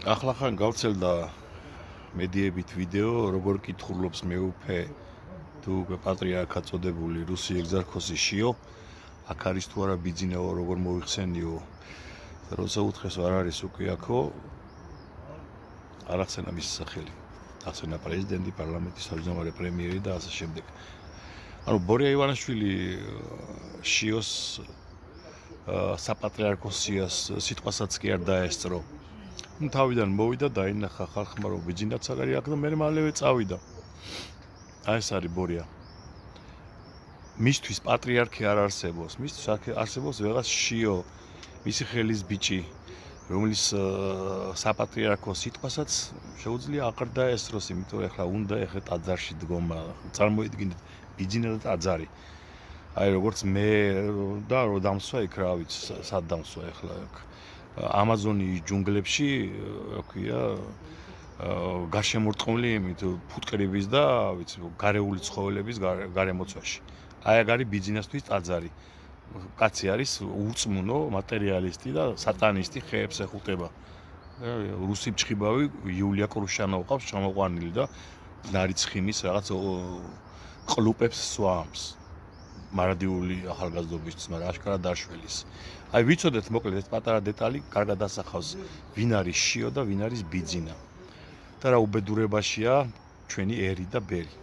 Ახლახან გავრცელდა მედიებით ვიდეო, როგორ კითხულობს მეუფე თუ პატრიარქად წოდებული რუსი ეგზარქოსი შიო, აქ არის თუ არა ბიძინაო, როგორ მოიხსენიო. როცა უთხრეს არ არის უკვე აქო, არ ახსენა მისი სახელი. ახსენა პრეზიდენტი, პარლამენტის თავმჯდომარე, პრემიერი და ასე შემდეგ. ანუ ბორია ივანაშვილი შიოს საპატრიარქოსიას სიტყვასაც კი არ დაესწრო. თავიდან მოვიდა, დაინახა ხალხმა, რომ ბიძინაც არ არის აქ და მე მალევე წავიდა. აი ეს არის ბორია. მისთვის პატრიარქი არ არსებობს, მისთვის არსებობს ვიღაც შიო, მისი ხელის ბიჭი, რომლის საპატრიარქო სიტყვასაც შეუძლია აღარ დაესწროს, იმიტომ ეხლა უნდა ეხლა ტაძარში დგომა, წარმოიდგინეთ ბიძინა და ტაძარი. აი როგორც მე და რო დამსვა იქ რა ვიცი, სად დამსვა ეხლა აქ ამაზონის ჯუნგლებში, რა ქვია, გარშემორტყმული იმით ფუტკრების და ვიცი, გარეული ცხოველების გარემოცვაში. აი აქ არის ბიძინასთვის ტაძარი. კაცი არის ურწმუნო, მატერიალისტი და სატანისტი, ხეებს ეხუტება. რუსი მჭხიბავი იულია კრუშანოვ ყავს ჩამოყვანილი და ნარიცხინის რაღაც ყლუპებს სვამს. მარადიული ახალგაზრდობისთვის, მაგრამ აშკარად დაშველის. აი ვიცოდეთ მოკლედ ეს პატარა დეტალი კარგად ასახავს ვინ არის შიო და ვინ არის ბიძინა. და რა უბედურებაშია ჩვენი ერი და ბერი.